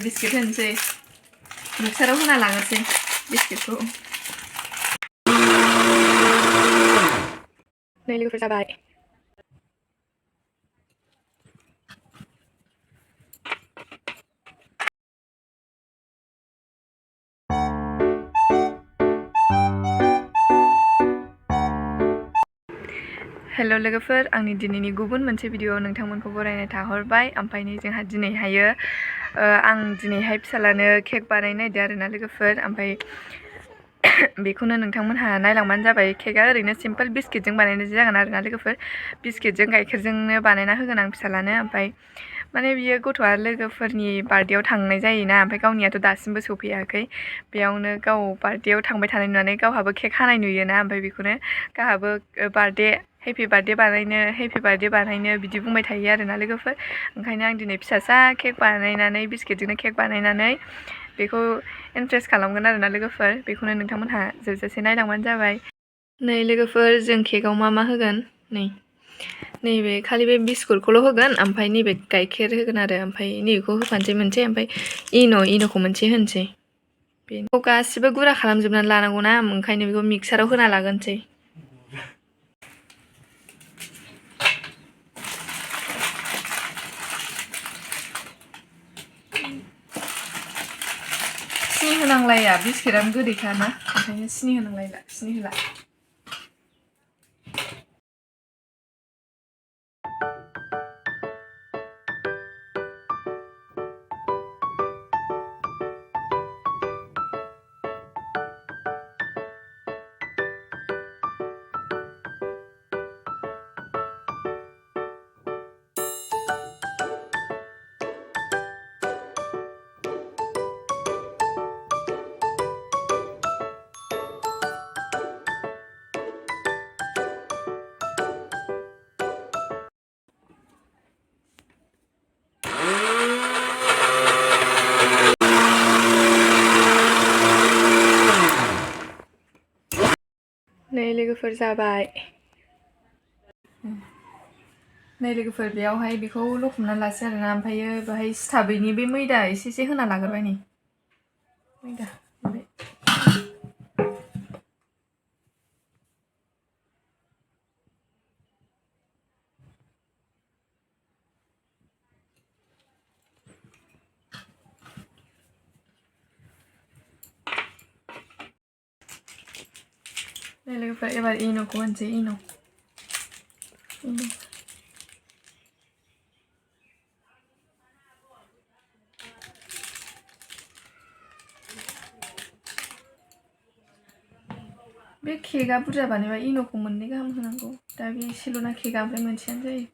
Biscuit होनोसै मिक्साराव होना लाग्रोसै बिस्किटखौ नै लोगोफोर जाबाय हेलो लोगोफोर आंनि दिनैनि गुबुन मोनसे भिडिअ नोंथांमोनखौ बरायनाय थाहरबाय ओमफ्राय नै जोंहा दिनैहायो आं दिनैहाय फिसालानो केक बानायनो नागिरदों आरोना लोगोफोर ओमफ्राय बेखौनो नोंथांमोनहा नायलांबानो जाबाय केकआ ओरैनो सिम्पल बिस्किटजों बानायनाय जागोन आरोना लोगोफोर बिस्किटजों गाइखेरजोंनो बानायना होगोन आं फिसालानो ओमफ्राय माने बियो गथ'आ लोगोफोरनि बार्थडेआव थांनाय जायोना ओमफ्राय गावनियाथ' दासिमबो सफैयाखै बेयावनो गाव बार्थडेआव थांबाय थानाय नुनानै गावहाबो केक हानाय नुयोना ओमफ्राय बेखौनो गावहाबो बार्थडे हेपि बार्थडे बानायनो बिदि बुंबाय थायो आरोना लोगोफोर ओंखायनो आं दिनै फिसासा केक बानायनानै बिस्किटजोंनो केक बानायनानै बेखौ इमप्रेस खालामगोन आरोना लोगोफोर बेखौनो नोंथांमोनहा जोबजासे नायलांबानो जाबाय नै लोगोफोर जों केकआव मा होगोन नैबे खालि बे बिस्कुटखौल' होगोन ओमफ्राय नैबे गाइखेर होगोन आरो ओमफ्राय नैबेखौ होफानोसै मोनसे ओमफ्राय इन'खौ मोनसे होनोसै बेखौ गासिबो गुरा खालामजोबनानै लानांगौना ओंखायनो बेखौ मिक्साराव होना लागोनसै सिनि होनांलाया बिस्किटआनो गोदैखाना ओंखायनो सिनि होनांलायला सिनि होला नै लोगोफोर जाबाय नै लोगोफोर बेयावहाय बेखौ लखबनानै लासै आरोना ओमफ्रायो बेहाय सिथाबैनि बे मैदा एसे होना लाग्रोबाय नै मैदा नै लोगोफोर एबार इन'खौ होनसै इन' बे केकआ बुरजा बानायबा इन'खौ मोननै गाहाम होनांगौ दा बे एसेल'ना केकआ ओमफ्राय मोनसेयानो जायो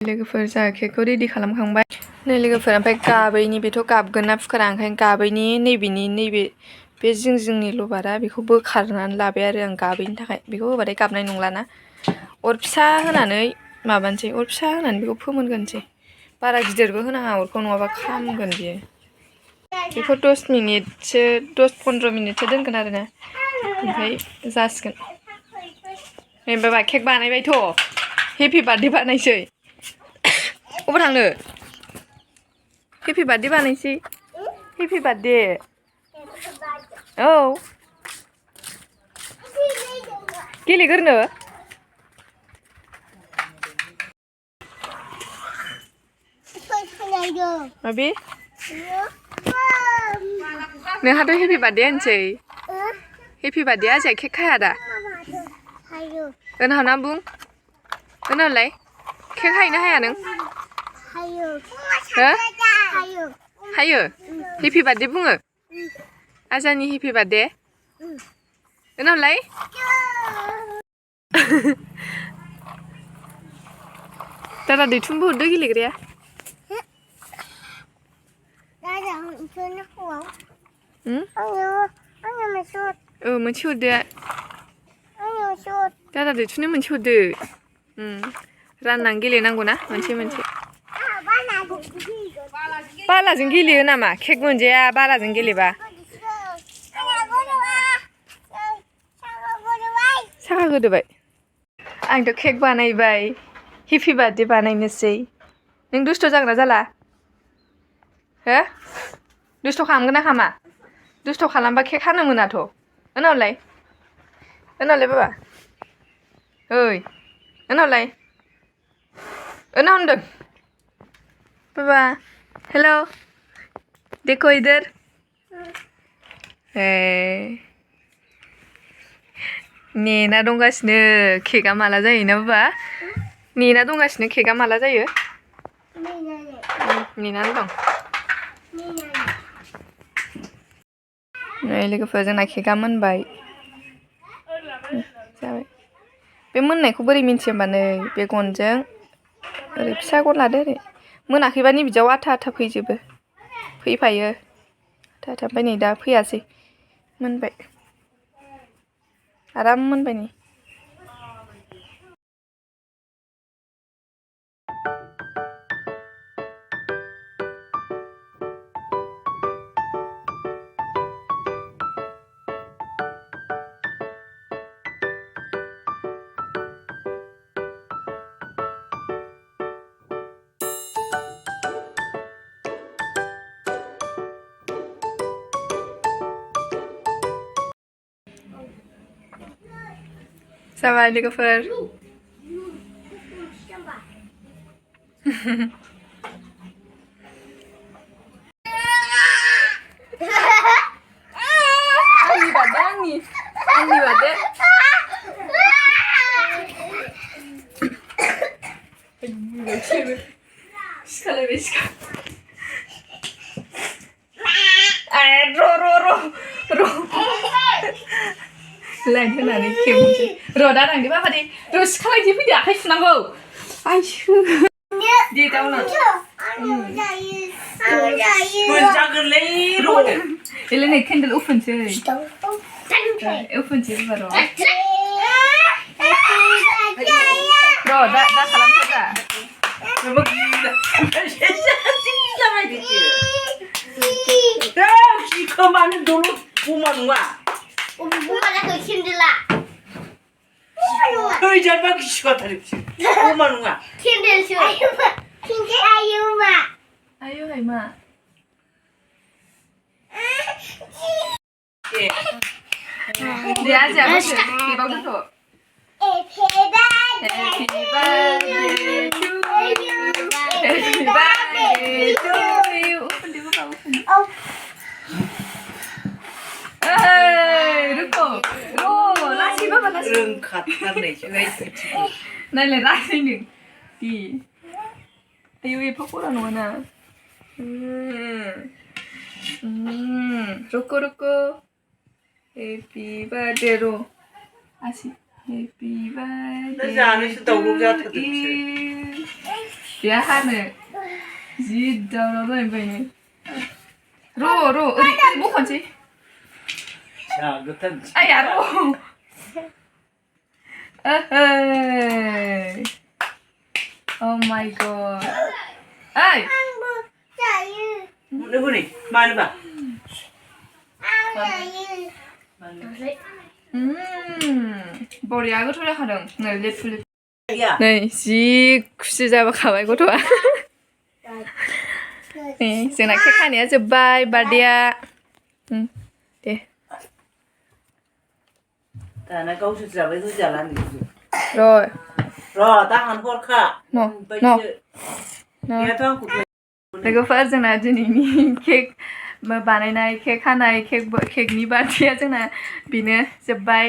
लोगोफोर जा केकखौ रेडि खालामखांबाय नै लोगोफोर ओमफ्राय गाबैनि बेथ' गाबगोन ना फुकारा ओंखायनो गाबैनि नैबे बे जिंनि लबारा बेखौ बोखारनानै लाबाय आरो आं गाबैनि थाखाय बेखौ होबाथाय गाबनाय नंलाना अर फिसा होनानै माबानोसै अर फिसा होनानै बेखौ फोमोनगोनसै बारा गिदिरबो होनाङा अरखौ नङाबा खामगोन बियो बेखौ 10-15 मिनिटसो दोनगोन आरोना ओमफ्राय जासिगोन नै बाबा केक बानायबायथ' हेपि बार्थडे बानायसै अबाव थांनो हेपि बार्थडे बानायसै हेपि बार्थडे औ गेलेगोरनो माबे नोंहाथ' हेपि बार्थडे होनसै हेपि बार्थडे आजाया केक खाया दा होनहाना बुं होनहालाय केक हायोना हाया नों हो हायो हेपि बार्थडे बुङो आजानि हेपि बार्थडे होनहालाय दादा दैथुनबो हरदो गेलेग्राया मोनसे हरदो दादा दैथुननो मोनसे हरदो राननानै गेलेनांगौना मोनसे बालाजों गेलेयो नामा केक मोनजाया बालाजों गेलेबा होदोबाय आंथ' केक बानायबाय हेपि बार्थडे बानायनोसै नों दुस्थ' जाग्रा जाला हो दुस्थ' खालामगोन ना खामा दुस्थ' खालामबा केक हानो मोनाथ' उनावलाय बाबा ओइ उनावलाय उनाव होनदों बाबा हेलौ देखो इधर नेना दंगासिनो केकआ माला जायोना बाबा नेना दंगासिनो केकआ माला जायो नेनानै दं नै लोगोफोर जोंना केकआ मोनबाय जाबाय बे मोननायखौ बोरै मिन्थियो होमबा नै बे गनजों ओरै फिसा गन लादो ओरै मोनाखैबा नै बिदियाव आथा आथा फैजोबो फैफायो आथा आथा ओमफ्राय नै दा फैयासै मोनबाय आराम मोनबाय नै जाबाय लोगोफोर आंनि बार्थडे सिखालायबाय सिखा र' लाइन होनानै खेबनोसै र' दा थांदो बाबा दे र' सिखालायदि फैदो आखाइ सुनांगौ आइसो दे दाउनाव मोनजागोनलै र' एलाय नै केन्डेल उफुनसै उफुनसै बाबा र' दा खालामसै दा खोमानो दल' बमा नङा बमा जाखो केन्डेला हैजानबा गिसिखाथारो बमा नङा केन्डेलसो आयुमा आयु हायमा दे आजाया बसो केकआव दोनथ' Happy birthday to you. Happy birthday to you. Open deh bapak open. Oh. Ruko. Oh, nasi bapak nasi. Rengkat karena itu. Nah, le nasi ni. Di. Ayo ibu kurang mana? Ruko. Happy birthday ro. Asik. Happy birthday. जानो सो दावराव जाथारदों बिसोर हानो जि दावराव जाहैबाय र' ओरै बख'नोसै जागोन आया र' Oh my god ओइ आंबो जायो नोंबो नै मानोबा बरिया गोथाव जाखादों नै लेफु नै जि खुसि जाबोखाबाय गथ'आ नै जोंना केक हानाया जोब्बाय बार्थडेआ दे दाना गावसोर जाबाय होजाला र' दा हानहरखा लोगोफोर जोंना दिनैनि केक बानायनाय केक हानाय केकनि बार्थडेआ जोंना बेनो जोब्बाय